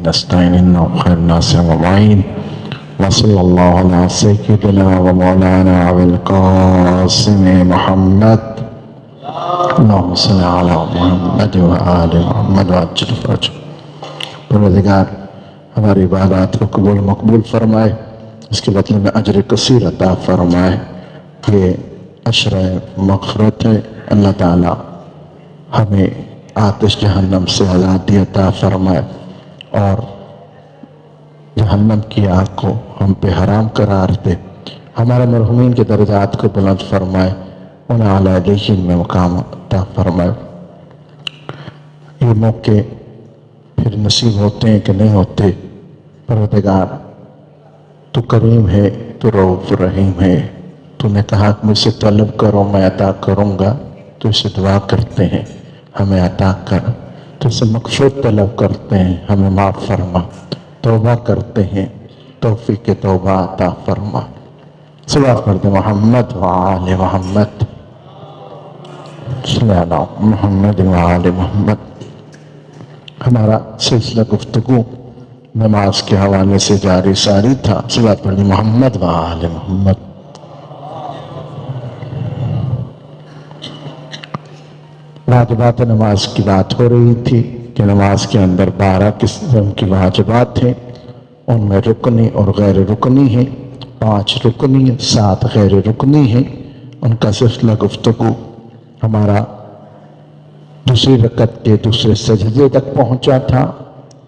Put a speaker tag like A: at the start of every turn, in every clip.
A: نستعين إنه خير الناس أجمعين وصلى الله على سيدنا ومولانا أبي القاسم محمد اللهم صل على محمد وآل محمد وعجل فرجه پروردگار ہماری عبادات کو قبول مقبول فرمائے، اس کے بدلے میں اجر کثیر عطا فرمائے۔ یہ عشر مغفرت ہے، اللہ تعالی ہمیں آتش جہنم سے آزادی عطا فرمائے اور جہنم کی آگ کو ہم پہ حرام قرار دے، ہمارے مرحومین کے درجات کو بلند فرمائے، انہیں اعلیٰ علیین میں مقام عطا فرمائے۔ یہ موقع پھر نصیب ہوتے ہیں کہ نہیں ہوتے؟ پروردگار تو کریم ہے، تو رؤوف رحیم ہے، تو نے کہا کہ مجھ سے طلب کرو میں عطا کروں گا، تو اسے دعا کرتے ہیں ہمیں عطا کر، تو اسے مغفرت طلب کرتے ہیں ہمیں معاف فرما، توبہ کرتے ہیں توفیق توبہ عطا فرما۔ صلوات پڑھتے محمد وآل محمد، صلی اللہ محمد وآل محمد۔ ہمارا سلسلہ گفتگو نماز کے حوالے سے جاری ساری تھا۔ صلوات پڑھتے محمد وآل محمد۔ واجبات نماز کی بات ہو رہی تھی کہ نماز کے اندر 12 قسم کی واجبات ہیں، ان میں رکنی اور غیر رکنی ہیں، 5 رکنی 7 غیر رکنی ہیں۔ ان کا سلسلہ گفتگو ہمارا دوسری رکعت کے دوسرے سجدے تک پہنچا تھا،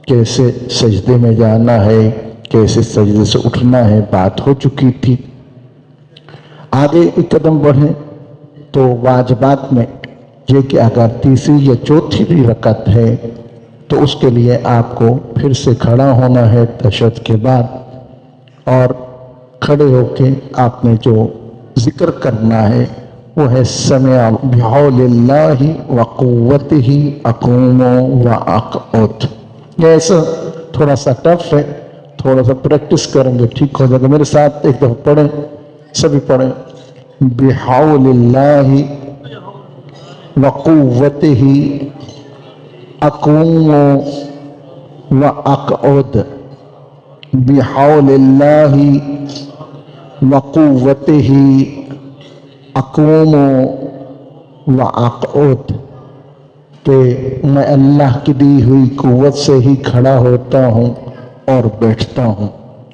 A: کیسے سجدے میں جانا ہے، کیسے سجدے سے اٹھنا ہے، بات ہو چکی تھی۔ آگے ایک قدم بڑھیں تو واجبات میں یہ کہ اگر تیسری یا چوتھی بھی رکعت ہے تو اس کے لیے آپ کو پھر سے کھڑا ہونا ہے تشہد کے بعد، اور کھڑے ہو کے آپ نے جو ذکر کرنا ہے وہ ہے سمع بحول اللہ وقوتہ اقوم واقعد۔ یہ ایسا تھوڑا سا ٹف ہے، تھوڑا سا پریکٹس کریں گے ٹھیک ہو جائے گا۔ میرے ساتھ ایک دفعہ پڑھیں، سبھی پڑھیں۔ بحول اللہ وقوتہ اقوم واقعد، بحول اللہ وقوتہ اقوم واقعد، کہ میں اللہ کی دی ہوئی قوت سے ہی کھڑا ہوتا ہوں اور بیٹھتا ہوں،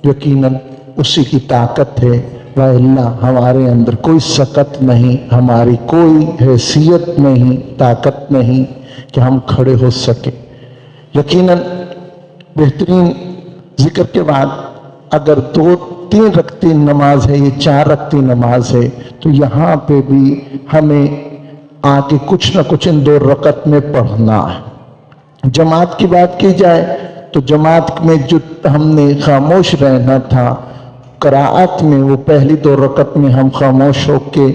A: یقیناً اسی کی طاقت ہے، وَإِلَّا ہمارے اندر کوئی سکت نہیں، ہماری کوئی حیثیت نہیں، طاقت نہیں کہ ہم کھڑے ہو سکیں۔ یقیناً بہترین ذکر کے بعد اگر 2-3 رکعتی نماز ہے، یہ 4 رکعتی نماز ہے، تو یہاں پہ بھی ہمیں آگے کچھ نہ کچھ ان 2 رکعت میں پڑھنا ہے۔ جماعت کی بات کی جائے تو جماعت میں جو ہم نے خاموش رہنا تھا قراءت میں، وہ پہلی 2 رکعت میں ہم خاموش ہو کے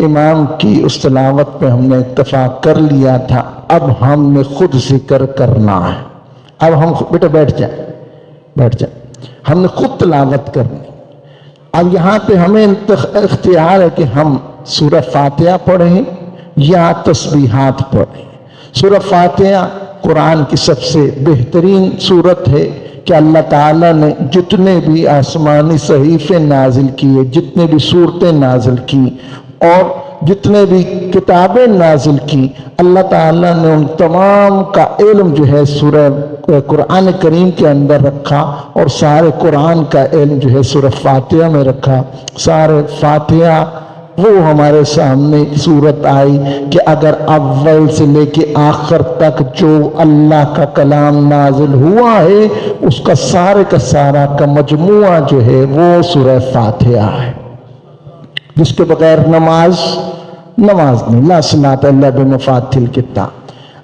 A: امام کی اس تلاوت پہ ہم نے اتفاق کر لیا تھا۔ اب ہم نے خود ذکر کرنا ہے، اب ہم بیٹا بیٹھ جائیں، ہم نے خود تلاوت کرنی۔ اب یہاں پہ ہمیں اختیار ہے کہ ہم سورہ فاتحہ پڑھیں یا تسبیحات پڑھیں۔ سورہ فاتحہ قرآن کی سب سے بہترین سورت ہے کہ اللہ تعالیٰ نے جتنے بھی آسمانی صحیفے نازل کیے، جتنے بھی سورتیں نازل کی اور جتنے بھی کتابیں نازل کی، اللہ تعالیٰ نے ان تمام کا علم جو ہے سورہ قرآن کریم کے اندر رکھا، اور سارے قرآن کا علم جو ہے سورہ فاتحہ میں رکھا۔ سارے فاتحہ وہ ہمارے سامنے صورت آئی کہ اگر اول سے لے کے آخر تک جو اللہ کا کلام نازل ہوا ہے اس کا سارے کا سارا کا مجموعہ جو ہے وہ سورہ فاتحہ ہے، جس کے بغیر نماز نہیں، لا صلاۃ الا بمفاتیح الکتاب۔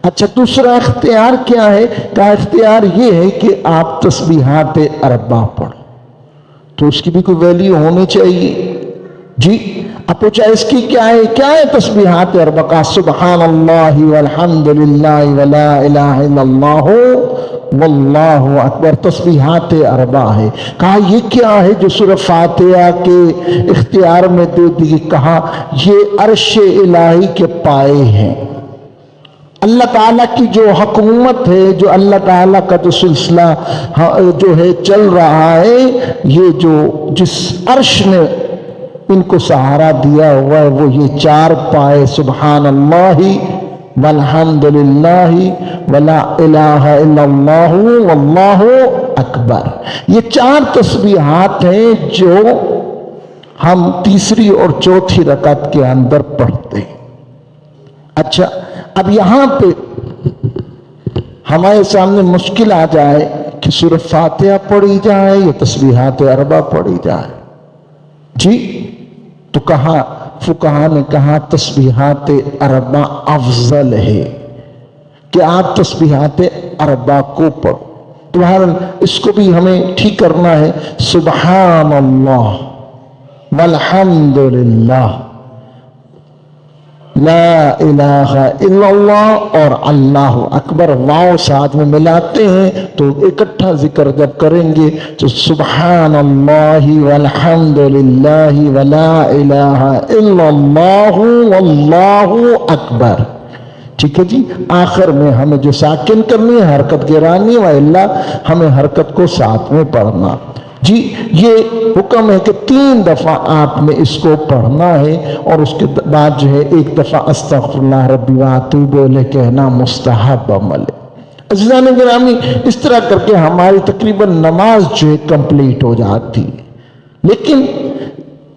A: اچھا، دوسرا اختیار کیا ہے؟ کہ اختیار یہ ہے کہ آپ تسبیحات 4 پڑھو، تو اس کی بھی کوئی ویلیو ہونی چاہیے۔ جی اب پوچھا اس کی کیا ہے تسبیحات 4 کا؟ سبحان اللہ والحمد للہ ولا الہ الا اللہ واللہ اکبر، تسبیحات 4 ہے۔ کہا یہ کیا ہے جو سورہ فاتحہ کے اختیار میں دے دی؟ کہا یہ عرش الہی کے پائے ہیں، اللہ تعالیٰ کی جو حکومت ہے، جو اللہ تعالیٰ کا جو سلسلہ جو ہے چل رہا ہے، یہ جو جس عرش نے ان کو سہارا دیا ہوا ہے وہ یہ چار پائے سبحان اللہ والحمد للہ ولا الہ الا اللہ واللہ اکبر، یہ چار تسبیحات ہیں جو ہم تیسری اور چوتھی رکعت کے اندر پڑھتے ہیں۔ اچھا، اب یہاں پہ ہمارے سامنے مشکل آ جائے کہ سورۃ فاتحہ پڑھی جائے یا تسبیحات اربع پڑھی جائے، جی تو کہا فقہا نے کہا تسبیحات اربع افضل ہے کہ آپ تسبیحات اربع کو پڑھو۔ تو اس کو بھی ہمیں ٹھیک کرنا ہے، سبحان اللہ والحمد للہ لا الہ الا اللہ اور اللہ اکبر، واو ساتھ میں ملاتے ہیں تو اکٹھا ذکر جب کریں گے تو سبحان اللہ والحمد للہ ولا الہ الا اللہ واللہ اکبر، ٹھیک ہے جی۔ آخر میں ہمیں جو ساکن کرنی ہے حرکت گرانی و الا ہمیں حرکت کو ساتھ میں پڑھنا، جی یہ حکم ہے کہ 3 دفعہ آپ نے اس کو پڑھنا ہے، اور اس کے بعد جو ہے 1 دفعہ استغفر اللہ ربی واتوب الیہ کہنا مستحب عمل ہے۔ عزیزان گرامی، اس طرح کر کے ہماری تقریباً نماز جو ہے کمپلیٹ ہو جاتی ہے، لیکن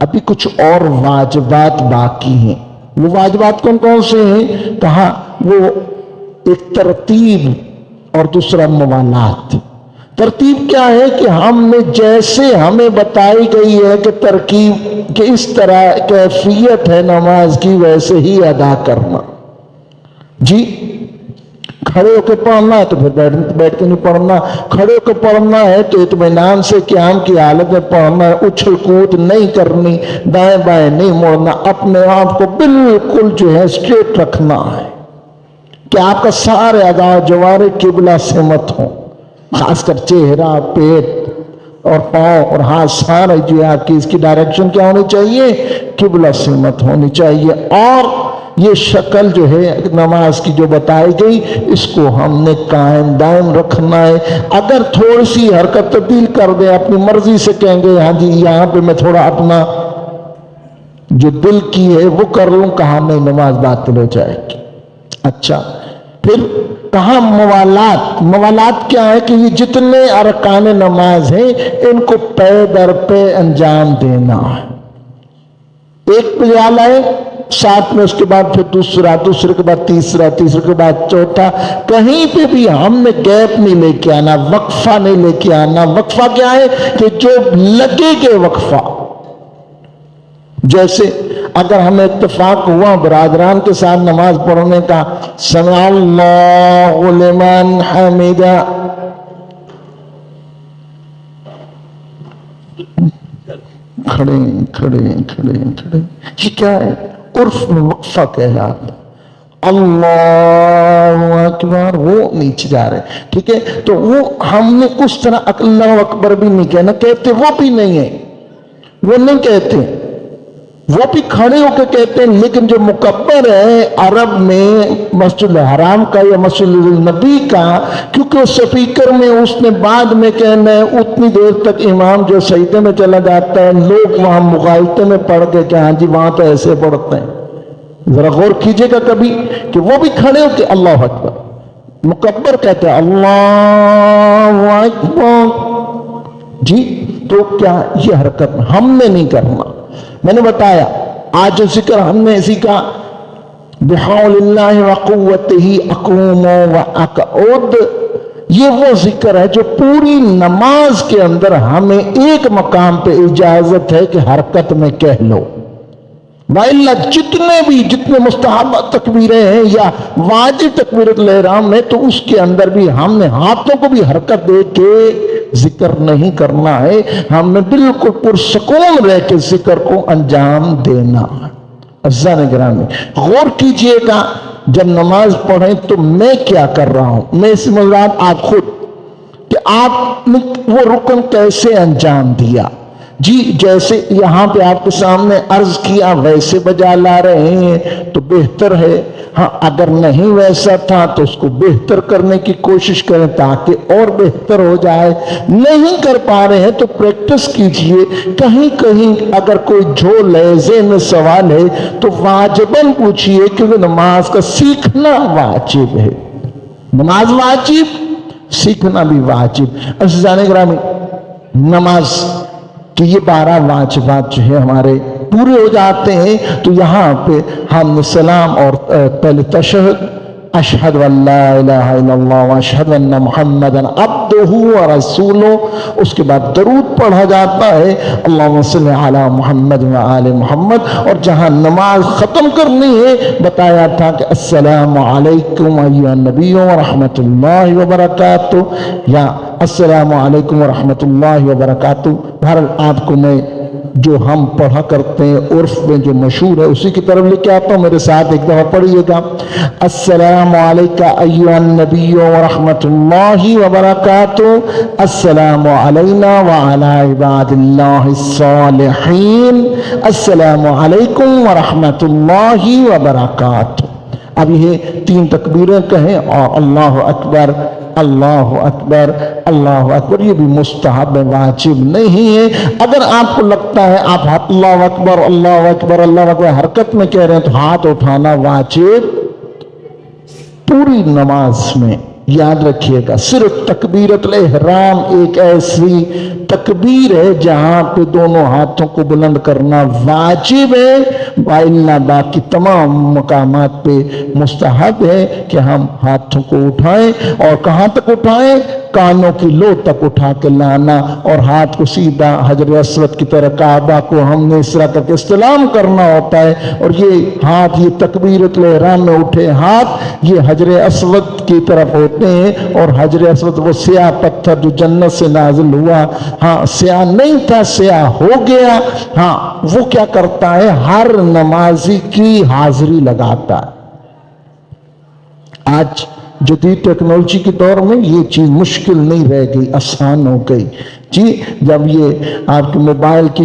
A: ابھی کچھ اور واجبات باقی ہیں۔ وہ واجبات کون کون سے ہیں؟ کہا وہ ایک ترتیب اور دوسرا موالات۔ ترتیب کیا ہے کہ ہم نے جیسے ہمیں بتائی گئی ہے کہ ترکیب کہ اس طرح کیفیت ہے نماز کی ویسے ہی ادا کرنا، جی کھڑے ہو کے پڑھنا ہے تو پھر بیٹھ کے نہیں پڑھنا، کھڑے ہو کے پڑھنا ہے تو اطمینان سے قیام کی حالت میں پڑھنا ہے، اچھل کود نہیں کرنی، دائیں بائیں نہیں مڑنا، اپنے آپ کو بالکل جو ہے اسٹریٹ رکھنا ہے کہ آپ کا سارے اعضاء جوارے قبلہ سے مت ہوں، خاص کر چہرہ، پیٹ اور پاؤں اور ہاتھ سارے جو ہے آپ کی اس کی ڈائریکشن کیا ہونی چاہیے؟ قبلہ سمت ہونی چاہیے۔ اور یہ شکل جو ہے نماز کی جو بتائی گئی اس کو ہم نے قائم دائم رکھنا ہے۔ اگر تھوڑی سی حرکت تبدیل کر دیں اپنی مرضی سے، کہیں گے ہاں جی یہاں پہ میں تھوڑا اپنا جو دل کی ہے وہ کر لوں، کہاں نہیں، نماز باطل ہو جائے گی۔ اچھا، پھر کہاں موالات۔ موالات کیا ہے کہ یہ جتنے ارکان نماز ہیں ان کو پے در پہ انجام دینا ہے، ایک پہ جانا ہے، ساتھ میں اس کے بعد پھر دوسرا، دوسرے کے بعد تیسرا، تیسرے کے بعد چوتھا، کہیں پہ بھی ہم نے گیپ نہیں لے کے آنا، وقفہ نہیں لے کے آنا۔ وقفہ کیا ہے کہ جو لگے گے وقفہ، جیسے اگر ہمیں اتفاق ہوا برادران کے ساتھ نماز پڑھنے کا، سمع اللہ لمن حمدہ، کھڑے کھڑے کھڑے کھڑے، یہ کیا ہے؟ عرف میں وقفہ کہلاتا، اللہ اکبر، وہ نیچے جا رہے، ٹھیک ہے؟ تو وہ ہم نے اس طرح اللہ اکبر بھی نہیں کہنا، کہتے وہ بھی نہیں ہے، وہ نہیں کہتے، وہ بھی کھڑے ہو کے کہتے ہیں، لیکن جو مکبر ہے عرب میں مسجد الحرام کا یا مسجد النبی کا، کیونکہ اس سپیکر میں اس نے بعد میں کہنا ہے، اتنی دیر تک امام جو سجدے میں چلا جاتا ہے، لوگ وہاں مغالطے میں پڑھ کے کہ ہاں جی وہاں تو ایسے پڑھتے ہیں۔ ذرا غور کیجئے گا کبھی کہ وہ بھی کھڑے ہو کے اللہ اکبر، مکبر کہتے ہیں اللہ اکبر، جی تو کیا یہ حرکت ہم نے نہیں کرنا۔ میں نے بتایا آج جو ذکر ہم نے سیکھا، بحول اللہ وقوتہ اقوم واقعد، یہ وہ ذکر ہے جو پوری نماز کے اندر ہمیں ایک مقام پہ اجازت ہے کہ حرکت میں کہہ لو، وَإِلَّا جتنے مستحب تکبیریں ہیں یا واجب تکبیرۃ الاحرام میں، تو اس کے اندر بھی ہم نے ہاتھوں کو بھی حرکت دے کے ذکر نہیں کرنا ہے، ہم نے بالکل پرسکون رہ کے ذکر کو انجام دینا ہے۔ عزیزان گرامی غور کیجئے گا، جب نماز پڑھیں تو میں کیا کر رہا ہوں، میں اس مراد آپ خود کہ آپ نے وہ رکن کیسے انجام دیا، جی جیسے یہاں پہ آپ کے سامنے عرض کیا ویسے بجا لا رہے ہیں تو بہتر ہے۔ ہاں اگر نہیں ویسا تھا تو اس کو بہتر کرنے کی کوشش کریں تاکہ اور بہتر ہو جائے. نہیں کر پا رہے ہیں تو پریکٹس کیجئے. کہیں کہیں اگر کوئی جو لہجے میں سوال ہے تو واجباً پوچھئے، کیونکہ نماز کا سیکھنا واجب ہے. نماز واجب، سیکھنا بھی واجب. عزیزان گرامی، نماز کہ یہ 12 واجبات جو ہے ہمارے پورے ہو جاتے ہیں تو یہاں پہ ہم سلام اور پہلے تشہد، اشہد ان لا الہ الا اللہ واشہد ان محمدا عبدہ ورسولہ، اس کے بعد درود پڑھا جاتا ہے اللہم صلی علی محمد وآل محمد. اور جہاں نماز ختم کرنی ہے بتایا تھا کہ السلام علیکم ایھا النبی ورحمۃ اللہ وبرکاتہ، یا السلام علیکم ورحمۃ اللہ وبرکاتہ. بہرحال آپ کو میں جو ہم پڑھا کرتے ہیں عرف میں جو مشہور ہے اسی کی طرف لے کے آتا ہوں. میرے ساتھ ایک دفعہ پڑھیے گا. السلام علیکم ایھا النبی ورحمۃ اللہ وبرکاتہ، السلام علینا وعلی عباد اللہ الصالحین، السلام علیکم ورحمۃ اللہ وبرکاتہ. اب یہ 3 تکبیریں کہیں اور اللہ اکبر، اللہ اکبر، اللہ اکبر. یہ بھی مستحب ہے، واجب نہیں ہے. اگر آپ کو لگتا ہے آپ اللہ اکبر اللہ اکبر اللہ اکبر حرکت میں کہہ رہے ہیں تو ہاتھ اٹھانا واجب پوری نماز میں. یاد رکھیے گا صرف تکبیرۃ الاحرام ایک ایسی تکبیر ہے جہاں پہ دونوں ہاتھوں کو بلند کرنا واجب ہے، وَإِلَّا باقی تمام مقامات پہ مستحب ہے کہ ہم ہاتھوں کو اٹھائیں. اور کہاں تک اٹھائیں؟ کانوں کی لو تک اٹھا کے لانا، اور ہاتھ کو سیدھا حجر اسود کی طرح کعبہ کو ہم نے اس طرح کر کے استلام کرنا ہوتا ہے. اور یہ ہاتھ، یہ تکبیرۃ الاحرام میں اٹھے ہاتھ یہ حجر اسود کی طرف ہوتے ہیں. اور حجر اسود وہ سیاہ پتھر جو جنت سے نازل ہوا، ہاں سیاہ نہیں تھا، سیاہ ہو گیا. ہاں وہ کیا کرتا ہے؟ ہر نمازی کی حاضری لگاتا ہے. آج جدید ٹیکنالوجی کے دور میں یہ چیز مشکل نہیں رہ گئی، آسان ہو گئی. جی جب یہ آپ کے موبائل کی